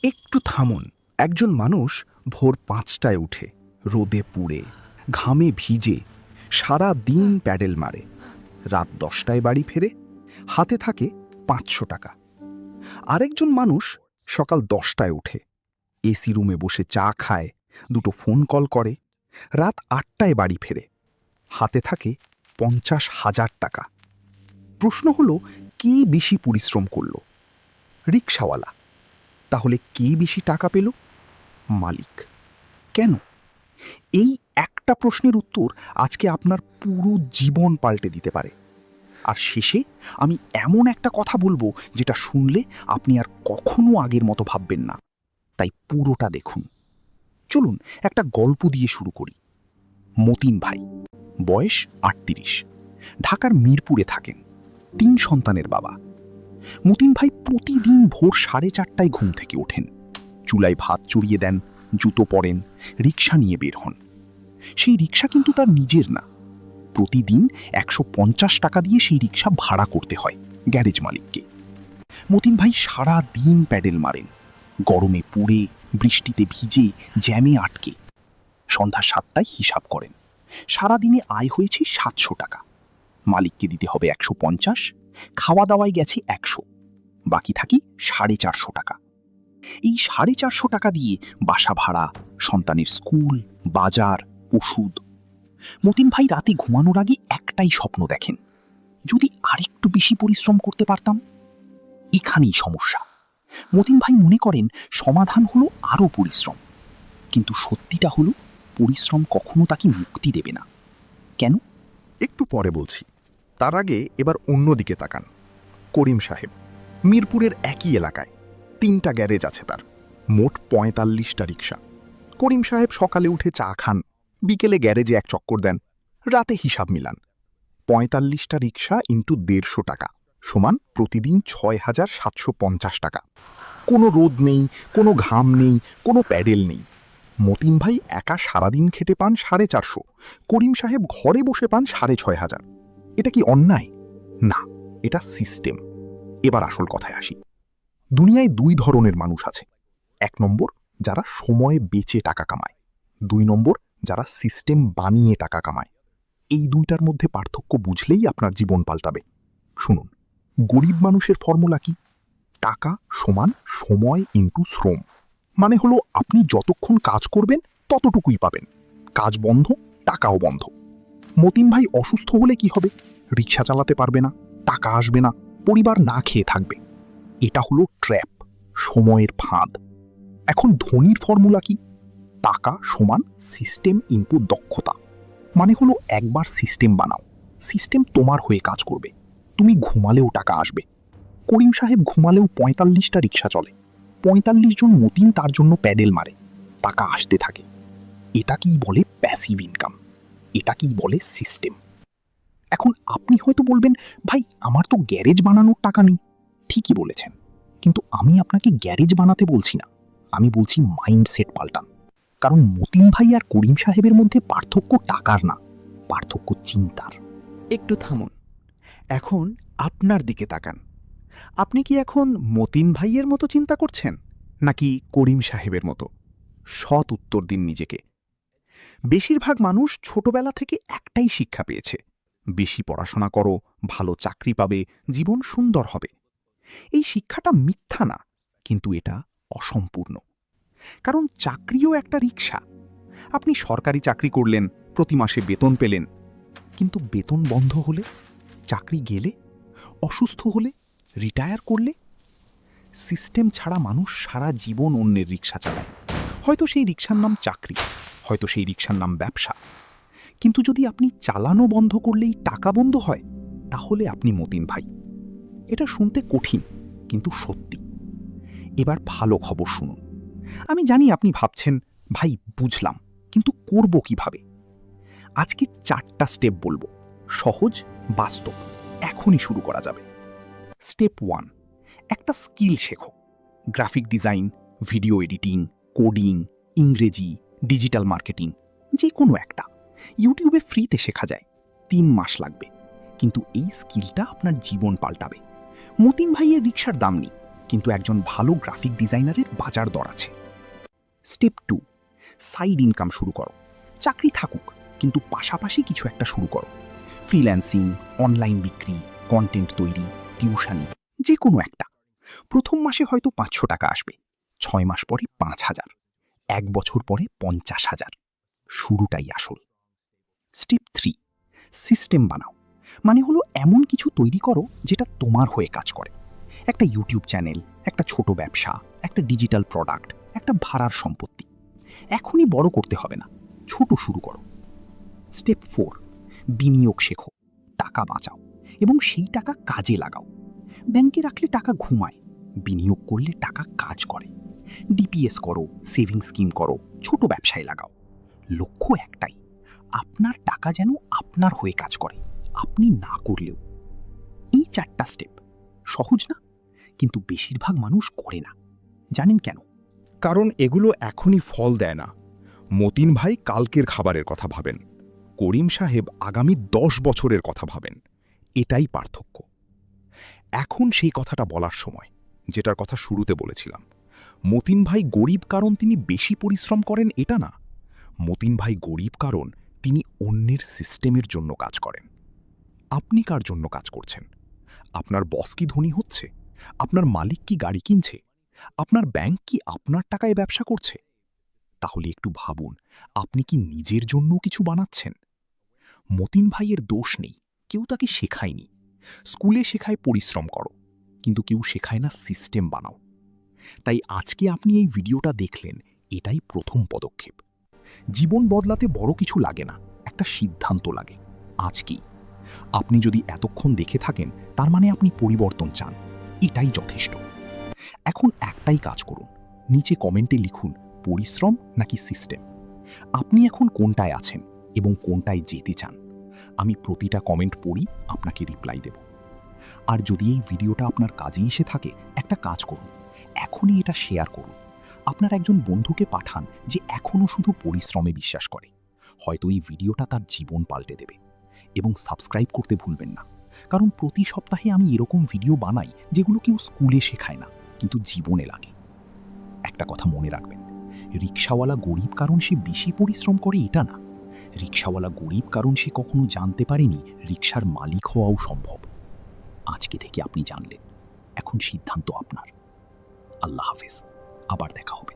একটু থামুন। একজন মানুষ ভোর ৫টায় উঠে রোদে পুড়ে ঘামে ভিজে সারা দিন প্যাডেল মারে, রাত ১০টায় বাড়ি ফেরে, হাতে থাকে ৫০০ টাকা। আরেকজন মানুষ সকাল ১০টায় উঠে এসি রুমে বসে চা খায়, দুটো ফোন কল করে, রাত ৮টায় বাড়ি ফেরে, হাতে থাকে ৫০,০০০ টাকা। প্রশ্ন হলো, কে বেশি পরিশ্রম করল? রিকশাওয়ালা। তাহলে কে বেশি টাকা পেল? মালিক। কেন? এই একটা প্রশ্নের উত্তর আজকে আপনার পুরো জীবন পাল্টে দিতে পারে। আর শেষে আমি এমন একটা কথা বলবো যেটা শুনলে আপনি আর কখনো আগের মতো ভাববেন না। তাই পুরোটা দেখুন। চলুন একটা গল্প দিয়ে শুরু করি। মতিন ভাই, বয়স ৩৮, ঢাকার মিরপুরে থাকেন, ৩ সন্তানের বাবা। মতিন ভাই প্রতিদিন ভোর ৪:৩০টায় ঘুম থেকে ওঠেন, চুলায় ভাত চড়িয়ে দেন, জুতো পরেন, রিকশা নিয়ে বের হন। সেই রিকশা কিন্তু তার নিজের না। প্রতিদিন ১৫০ টাকা দিয়ে সেই রিকশা ভাড়া করতে হয় গ্যারেজ মালিককে। মতিন ভাই সারা দিন প্যাডেল মারেন, গরমে পুড়ে, বৃষ্টিতে ভিজে, জ্যামে আটকে। সন্ধ্যা ৭টায় হিসাব করেন, সারাদিনে আয় হয়েছে ৭০০ টাকা। মালিককে দিতে হবে ১৫০, খাওয়া দাওয়ায় গেছে ১০০, বাকি থাকি ৪৫০ টাকা। এই ৪৫০ টাকা দিয়ে বাসা ভাড়া, সন্তানের স্কুল, বাজার, ওষুধ। মতিন ভাই রাতে ঘুমানোর আগে একটাই স্বপ্ন দেখেন, যদি আরেকটু বেশি পরিশ্রম করতে পারতাম। এখানেই সমস্যা। মতিন ভাই মনে করেন সমাধান হলো আরও পরিশ্রম, কিন্তু সত্যিটা হলো পরিশ্রম কখনো তাকে মুক্তি দেবে না। কেন? একটু পরে বলছি। তার আগে এবার অন্যদিকে তাকান। করিম সাহেব, মিরপুরের একই এলাকায় ৩টা গ্যারেজ আছে তার, মোট ৪৫টা রিকশা। করিম সাহেব সকালে উঠে চা খান, বিকেলে গ্যারেজে এক চক্কর দেন, রাতে হিসাব মিলান। ৪৫টা রিকশা ইন্টু ১৫০ টাকা সমান প্রতিদিন ৬,৭৫০ টাকা। কোনো রোদ নেই, কোনো ঘাম নেই, কোনো প্যাডেল নেই। মতিন ভাই একা সারাদিন খেটে পান ৪৫০, করিম সাহেব ঘরে বসে পান ৬,৫০০। এটা কি অন্যায়? না, এটা সিস্টেম। এবার আসল কথায় আসি। দুনিয়ায় ২ ধরনের মানুষ আছে। ১ নম্বর, যারা সময়ে বেচে টাকা কামায়। ২ নম্বর, যারা সিস্টেম বানিয়ে টাকা কামায়। এই দুইটার মধ্যে পার্থক্য বুঝলেই আপনার জীবন পাল্টাবে। শুনুন, গরিব মানুষের ফর্মুলা কি? টাকা সমান সময় ইন্টু শ্রম। মানে হলো আপনি যতক্ষণ কাজ করবেন ততটুকুই পাবেন। কাজ বন্ধ, টাকাও বন্ধ। মতিন ভাই অসুস্থ হলে কি হবে? রিকশা চালাতে পারবে না, টাকা আসবে না, পরিবার না খেয়ে থাকবে। এটা হলো ট্র্যাপ, সময়ের ফাঁদ। এখন ধনীর ফর্মুলা কি? টাকা সমান সিস্টেম ইনপুট দক্ষতা। মানে হলো একবার সিস্টেম বানাও, সিস্টেম তোমার হয়ে কাজ করবে। তুমি ঘুমালেও টাকা আসবে। করিম সাহেব ঘুমালেও ৪৫টা রিকশা চলে, ৪৫ জন মতিন তার জন্য প্যাডেল মারে, টাকা আসতে থাকে। এটাকেই বলে প্যাসিভ ইনকাম, এটাকেই বলে সিস্টেম। এখন আপনি হয়তো বলবেন, ভাই আমার তো গ্যারেজ বানানোর টাকা নেই। ঠিকই বলেছেন, কিন্তু আমি আপনাকে গ্যারেজ বানাতে বলছি না, আমি বলছি মাইন্ডসেট পাল্টান। কারণ মতিন ভাই আর করিম সাহেবের মধ্যে পার্থক্য টাকার না, পার্থক্য চিন্তার। একটু থামুন। এখন আপনার দিকে তাকান। আপনি কি এখন মতিন ভাইয়ের মতো চিন্তা করছেন, নাকি করিম সাহেবের মতো? সৎ উত্তর দিন নিজেকে। বেশিরভাগ মানুষ ছোটবেলা থেকে একটাই শিক্ষা পেয়েছে, বেশি পড়াশোনা করো, ভালো চাকরি পাবে, জীবন সুন্দর হবে। এই শিক্ষাটা মিথ্যা না, কিন্তু এটা অসম্পূর্ণ। কারণ চাকরিও একটা রিকশা। আপনি সরকারি চাকরি করলেন, প্রতি মাসে বেতন পেলেন, কিন্তু বেতন বন্ধ হলে, চাকরি গেলে, অসুস্থ হলে, রিটায়ার করলে, সিস্টেম ছাড়া মানুষ সারা জীবন অন্যের রিকশা চালায়। হয়তো সেই রিকশার নাম চাকরি, হয়তো সেই রিকশার নাম ব্যবসা। কিন্তু যদি আপনি চালানো বন্ধ করলেই টাকা বন্ধ হয়, তাহলে আপনি মতিন ভাই। এটা শুনতে কঠিন, কিন্তু সত্যি। এবার ভালো খবর শুনুন। আমি জানি আপনি ভাবছেন, ভাই বুঝলাম, কিন্তু করব কিভাবে? আজকে 4টা স্টেপ বলবো, সহজ, বাস্তব, এখনই শুরু করা যাবে। স্টেপ 1, একটা স্কিল শেখো। Graphic design, video editing, coding, ইংরেজি, ডিজিটাল মার্কেটিং, যে কোনো একটা। ইউটিউবে ফ্রিতে শেখা যায়, 3 মাস লাগবে, কিন্তু এই স্কিলটা আপনার জীবন পাল্টাবে। মতিন ভাইয়ের রিকশার দাম নেই, কিন্তু একজন ভালো গ্রাফিক ডিজাইনারের বাজার দর আছে। স্টেপ 2, সাইড ইনকাম শুরু করো। চাকরি থাকুক, কিন্তু পাশাপাশি কিছু একটা শুরু করো। ফ্রিল্যান্সিং, অনলাইন বিক্রি, কন্টেন্ট তৈরি, টিউশনি, যে কোনো একটা। প্রথম মাসে হয়তো 500 টাকা আসবে, 6 মাস পরে 5000, 1 বছর পরে 50,000। শুরুটাই আসল। স্টেপ 3, সিস্টেম বানাও। মানে হলো এমন কিছু তৈরি করো যেটা তোমার হয়ে কাজ করে। একটা ইউটিউব চ্যানেল, একটা ছোট ব্যবসা, একটা ডিজিটাল প্রোডাক্ট, একটা ভাড়ার সম্পত্তি। এখনই বড় করতে হবে না, ছোট শুরু করো। স্টেপ 4, বিনিয়োগ শেখো। টাকা বাঁচাও এবং সেই টাকা কাজে লাগাও। ব্যাংকে রাখলে টাকা ঘুমায়, বিনিয়োগ করলে টাকা কাজ করে। ডিপিএস করো, সেভিং স্কিম করো, ছোট ব্যবসায় লাগাও। লক্ষ্য একটাই, আপনার টাকা যেন আপনার হয়ে কাজ করে, আপনি না করলেও। এই 4টা স্টেপ সহজ না, কিন্তু বেশিরভাগ মানুষ করে না। জানেন কেন? কারণ এগুলো এখনই ফল দেয় না। মতিন ভাই কালকের খাবারের কথা ভাবেন, করিম সাহেব আগামী 10 বছরের কথা ভাবেন। এটাই পার্থক্য। এখন সেই কথাটা বলার সময়, যেটার কথা শুরুতে বলেছিলাম। মতিন ভাই গরিব কারণ তিনি বেশি পরিশ্রম করেন এটা না। মতিন ভাই গরিব কারণ তিনি অন্যের সিস্টেমের জন্য কাজ করেন। আপনি কার জন্য কাজ করছেন? আপনার বস কি ধনী হচ্ছে? আপনার মালিক কি গাড়ি কিনছে? আপনার ব্যাংক কি আপনার টাকায় ব্যবসা করছে? তাহলে একটু ভাবুন, আপনি কি নিজের জন্য কিছু বানাচ্ছেন? মতিন ভাইয়ের দোষ নেই, কেউ তাকে শেখায়নি। স্কুলে শেখায় পরিশ্রম করো, কিন্তু কেউ শেখায় না সিস্টেম বানাও। তাই আজকে আপনি এই ভিডিওটা দেখলেন, এটাই প্রথম পদক্ষেপ। জীবন বদলাতে বড় কিছু লাগে না, একটা সিদ্ধান্ত লাগে আজকেই। আপনি যদি এতক্ষণ দেখে থাকেন, তার মানে আপনি পরিবর্তন চান, এটাই যথেষ্ট। এখন একটাই কাজ করুন, নিচে কমেন্টে লিখুন পরিশ্রম নাকি সিস্টেম। আপনি এখন কোনটায় আছেন এবং কোনটায় যেতে চান। আমি প্রতিটা কমেন্ট পড়ি, আপনাকে রিপ্লাই দেব। আর যদি এই ভিডিওটা আপনার কাজে এসে থাকে, একটা কাজ করুন, এখনই এটা শেয়ার করুন। আপনার একজন বন্ধুকে পাঠান যে এখনও শুধু পরিশ্রমে বিশ্বাস করে। হয়তো এই ভিডিওটা তার জীবন পাল্টে দেবে। এবং সাবস্ক্রাইব করতে ভুলবেন না, কারণ প্রতি সপ্তাহে আমি এরকম ভিডিও বানাই যেগুলো কেউ স্কুলে শেখায় না, কিন্তু জীবনে লাগে। একটা কথা মনে রাখবেন, রিকশাওয়ালা গরিব কারণ সে বেশি পরিশ্রম করে এটা না। রিকশাওয়ালা গরিব কারণ সে কখনো জানতে পারেনি রিকশার মালিক হওয়াও সম্ভব। আজকে থেকে আপনি জানলেন, এখন সিদ্ধান্ত আপনার। আল্লাহ হাফেজ, আবার দেখা হবে।